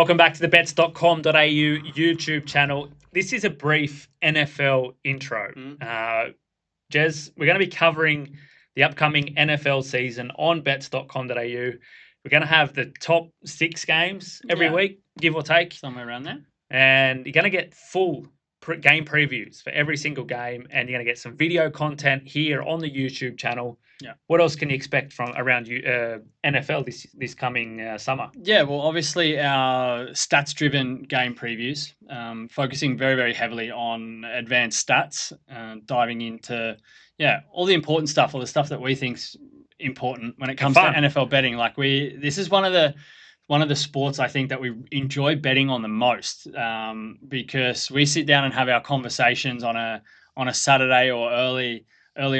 Welcome back to the bets.com.au YouTube channel. This is a brief NFL intro. Jez, we're going to be covering the upcoming NFL season on bets.com.au. We're going to have the top 6 games every week, give or take. Somewhere around there. And you're going to get full game previews for every single game, and you're going to get some video content here on the YouTube channel. Yeah. What else can you expect from around NFL this coming summer? Yeah, well, obviously our stats-driven game previews, focusing very, very heavily on advanced stats, diving into all the important stuff, all the stuff that we think's important when it comes to NFL betting. This is one of the sports I think that we enjoy betting on the most, because we sit down and have our conversations on a Saturday or early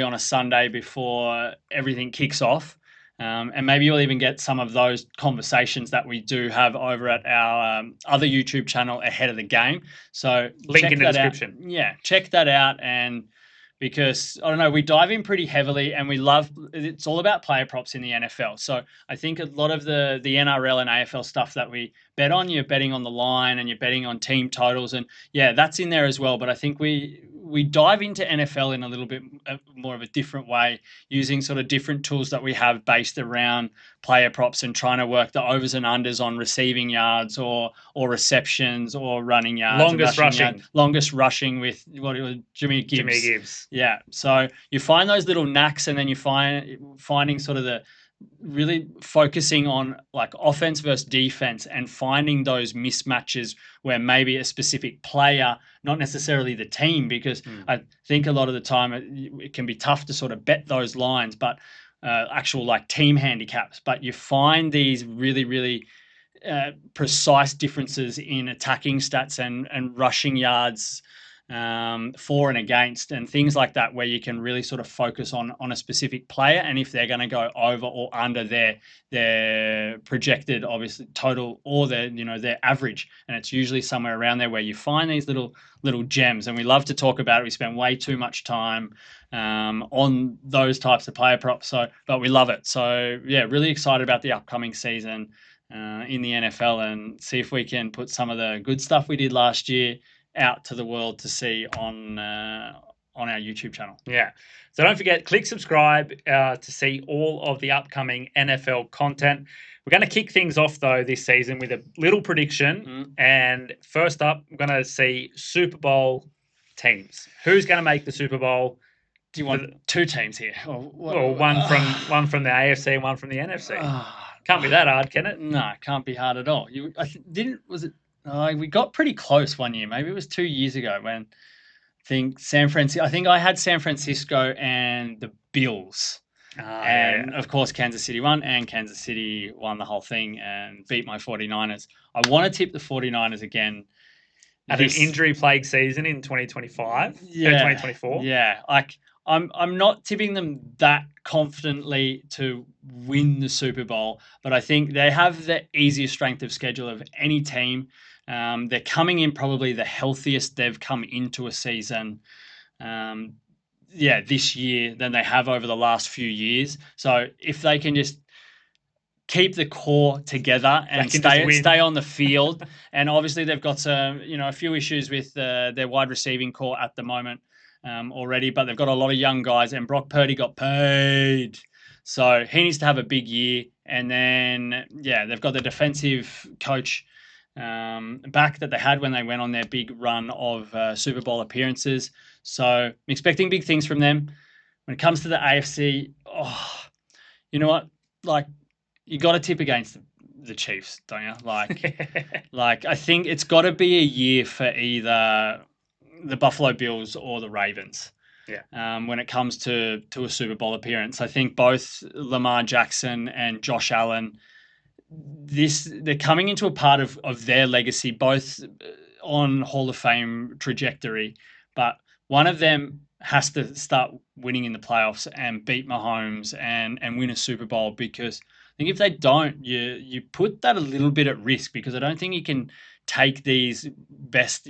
on a Sunday before everything kicks off. And maybe you'll even get some of those conversations that we do have over at our other YouTube channel ahead of the game. So link in the description. Yeah, check that out. And because, I don't know, we dive in pretty heavily and it's all about player props in the NFL. So I think a lot of the NRL and AFL stuff that we bet on, you're betting on the line and you're betting on team totals. And yeah, that's in there as well. But I think we dive into NFL in a little bit more of a different way, using sort of different tools that we have based around player props and trying to work the overs and unders on receiving yards or receptions or running yards. Longest rushing with Jimmy Gibbs. Yeah. So you find those little knacks, and then you finding sort of the really focusing on like offense versus defense and finding those mismatches where maybe a specific player, not necessarily the team, because I think a lot of the time it can be tough to sort of bet those lines, but actual like team handicaps. But you find these really, really precise differences in attacking stats and rushing yards, for and against, and things like that, where you can really sort of focus on a specific player and if they're going to go over or under their projected, obviously, total or their average. And it's usually somewhere around there where you find these little gems, and we love to talk about it. We spend way too much time on those types of player props, but we love it. So yeah, really excited about the upcoming season in the NFL, and see if we can put some of the good stuff we did last year out to the world to see on our YouTube channel. Yeah. So don't forget, click subscribe to see all of the upcoming NFL content. We're going to kick things off, though, this season with a little prediction. And first up, we're going to see Super Bowl teams. Who's going to make the Super Bowl? Do you want 2 teams here? Or one from the AFC and one from the NFC. Can't be that hard, can it? No, it can't be hard at all. We got pretty close one year. Maybe it was 2 years ago when I think I had San Francisco and the Bills. Of course, Kansas City won, and Kansas City won the whole thing and beat my 49ers. I want to tip the 49ers again. At an injury-plagued season in 2025? 2024? Yeah. I'm not tipping them that confidently to win the Super Bowl, but I think they have the easiest strength of schedule of any team. They're coming in probably the healthiest they've come into a season this year than they have over the last few years. So if they can just keep the core together and stay on the field, and obviously they've got a few issues with their wide receiving core at the moment already, but they've got a lot of young guys, and Brock Purdy got paid. So he needs to have a big year. And then, they've got the defensive coach back that they had when they went on their big run of Super Bowl appearances. So I'm expecting big things from them. When it comes to the AFC, you know what? Like, you got to tip against the Chiefs, don't you? Like I think it's got to be a year for either the Buffalo Bills or the Ravens. Yeah. When it comes to a Super Bowl appearance, I think both Lamar Jackson and Josh Allen, they're coming into a part of their legacy, both on Hall of Fame trajectory, but one of them has to start winning in the playoffs and beat Mahomes and win a Super Bowl, because I think if they don't, you put that a little bit at risk, because I don't think you can take these best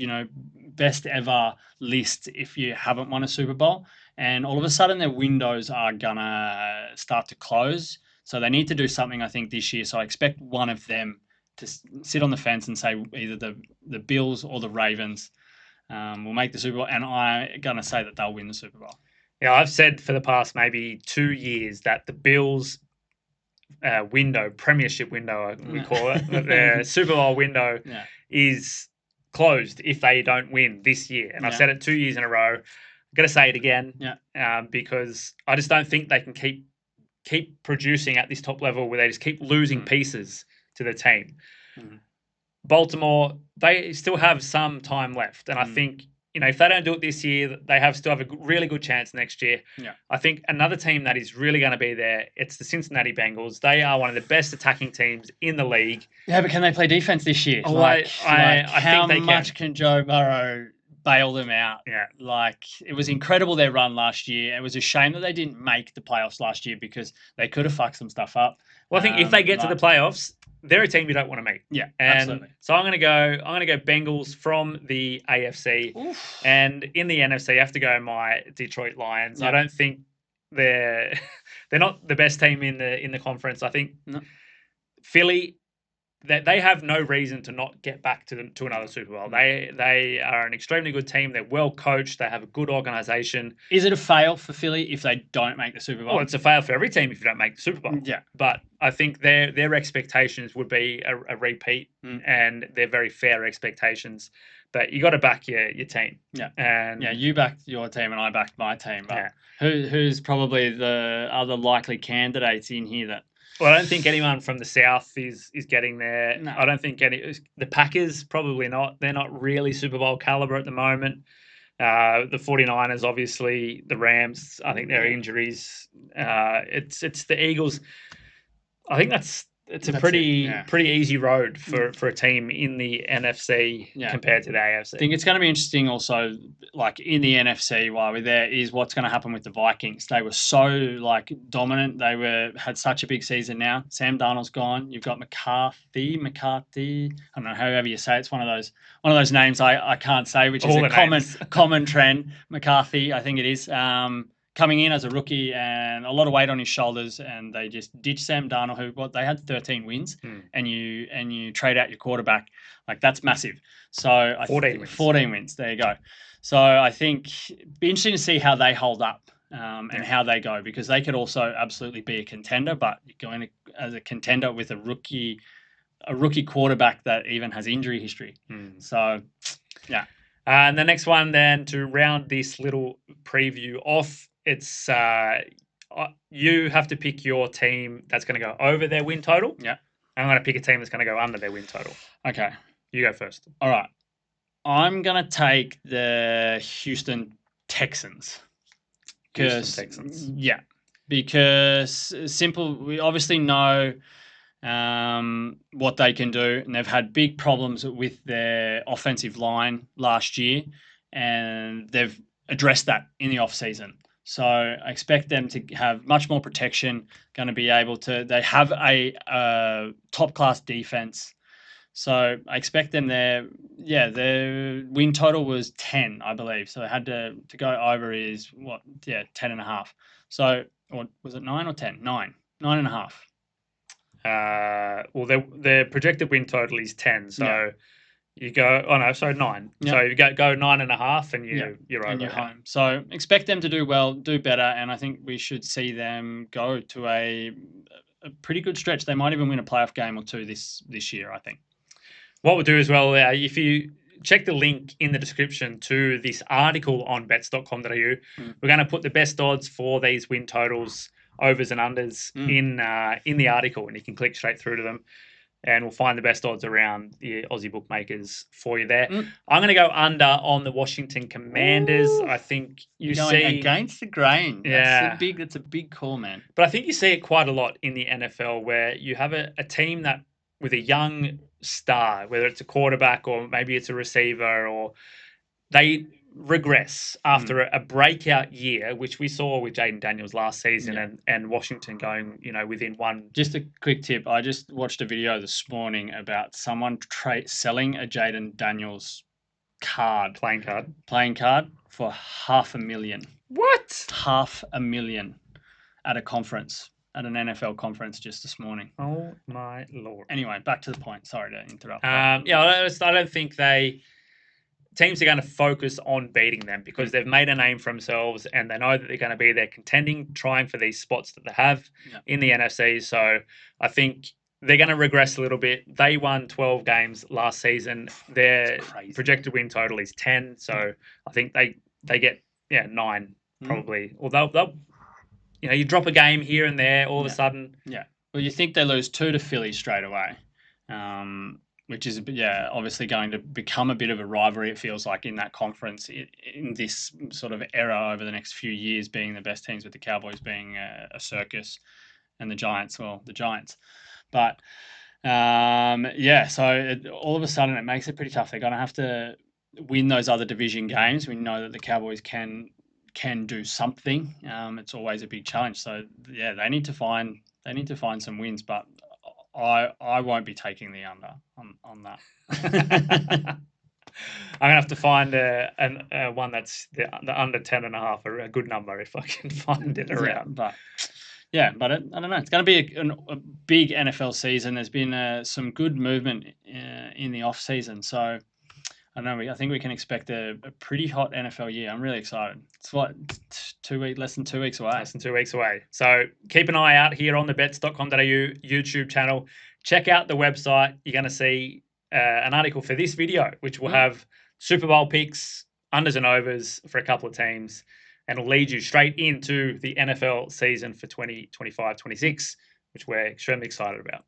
ever lists if you haven't won a Super Bowl, and all of a sudden their windows are gonna start to close. So they need to do something, I think, this year. So I expect one of them sit on the fence and say either the Bills or the Ravens will make the Super Bowl, and I'm going to say that they'll win the Super Bowl. Yeah, I've said for the past maybe 2 years that the Bills premiership window, we call it, the Super Bowl window is closed if they don't win this year. And I've said it 2 years in a row. I'm going to say it again because I just don't think they can keep producing at this top level where they just keep losing pieces to the team. Baltimore, they still have some time left. And I think, if they don't do it this year, they still have a really good chance next year. Yeah. I think another team that is really going to be there, it's the Cincinnati Bengals. They are one of the best attacking teams in the league. Yeah, but can they play defense this year? Oh, I how think they much can Joe Burrow bail them out? Yeah. It was incredible their run last year. It was a shame that they didn't make the playoffs last year because they could have fucked some stuff up. Well, I think if they get to the playoffs, they're a team you don't want to meet. Yeah, and absolutely. So I'm going to go Bengals from the AFC. Oof. And in the NFC, I have to go my Detroit Lions. Yeah. I don't think they're not the best team in the conference. I think Philly, they have no reason to not get back to another Super Bowl. They are an extremely good team. They're well coached. They have a good organization. Is it a fail for Philly if they don't make the Super Bowl? Well, it's a fail for every team if you don't make the Super Bowl. Yeah. But I think their expectations would be a repeat, and they're very fair expectations. But you got to back your team. Yeah. And you backed your team and I backed my team. But who's probably the other likely candidates in here that? Well, I don't think anyone from the South is getting there. No. I don't think the Packers, probably not. They're not really Super Bowl caliber at the moment. The 49ers, obviously, the Rams, I think their injuries. It's the Eagles. I think it's a pretty easy road for a team in the NFC compared to the AFC. I think it's going to be interesting also, like in the NFC while we're there, is what's going to happen with the Vikings. They were so dominant. They had such a big season now. Sam Darnold's gone. You've got McCarthy. I don't know, however you say it. It's one of those names I can't say, which is a common trend. McCarthy, I think it is. Coming in as a rookie and a lot of weight on his shoulders, and they just ditched Sam Darnold, they had 13 wins, and you trade out your quarterback, that's massive. So 14 wins. There you go. So I think it'd be interesting to see how they hold up and how they go, because they could also absolutely be a contender, but you're going as a contender with a rookie quarterback that even has injury history. So yeah. And the next one then, to round this little preview off, it's you have to pick your team that's going to go over their win total. Yeah. I'm going to pick a team that's going to go under their win total. Okay. You go first. All right. I'm going to take the Houston Texans. Yeah. Because we obviously know what they can do, and they've had big problems with their offensive line last year, and they've addressed that in the off-season. So I expect them to have much more protection, they have a top-class defense. So I expect them there. Yeah, their win total was 10, I believe. So they had to go over 10.5. So, or was it 9 or 10? 9.5. Well, their projected win total is 10. So you go, 9. Yep. So you go 9.5 and you're over. And you're home. So expect them to do well, do better. And I think we should see them go to a pretty good stretch. They might even win a playoff game or two this year, I think. What we'll do as well, if you check the link in the description to this article on bets.com.au, we're going to put the best odds for these win totals, overs and unders in the article, and you can click straight through to them, and we'll find the best odds around the Aussie bookmakers for you there. I'm going to go under on the Washington Commanders. Ooh. I think you're going against the grain. Yeah. That's a big call, man. But I think you see it quite a lot in the NFL where you have a team that with a young star, whether it's a quarterback or maybe it's a receiver, or they regress after a breakout year, which we saw with Jaden Daniels last season, and Washington going, within one. Just a quick tip. I just watched a video this morning about someone selling a Jaden Daniels playing card for $500,000. What? $500,000 at a conference. at an NFL conference just this morning. Oh my Lord. Anyway, back to the point. Sorry to interrupt. I don't think teams are going to focus on beating them because they've made a name for themselves and they know that they're going to be there contending, trying for these spots that they have in the NFC. So I think they're going to regress a little bit. They won 12 games last season. Their projected win total is 10. So I think they get 9 probably. Or they'll you drop a game here and there all of a sudden. Yeah. Well, you think they lose 2 to Philly straight away, which is obviously going to become a bit of a rivalry. It feels like in that conference in this sort of era over the next few years, being the best teams with the Cowboys being a circus, and the Giants, the Giants. But so all of a sudden it makes it pretty tough. They're going to have to win those other division games. We know that the Cowboys can do something. It's always a big challenge. So they need to find some wins, but I won't be taking the under on that. I'm gonna have to find one that's the under 10.5, a good number if I can find it around. But I don't know. It's going to be a big NFL season. There's been some good movement in the off season, so I don't know. I think we can expect a pretty hot NFL year. I'm really excited. It's less than 2 weeks away. Less than 2 weeks away. So keep an eye out here on the bets.com.au YouTube channel. Check out the website. You're going to see an article for this video, which will have Super Bowl picks, unders and overs for a couple of teams, and it'll lead you straight into the NFL season for 2025-26, which we're extremely excited about.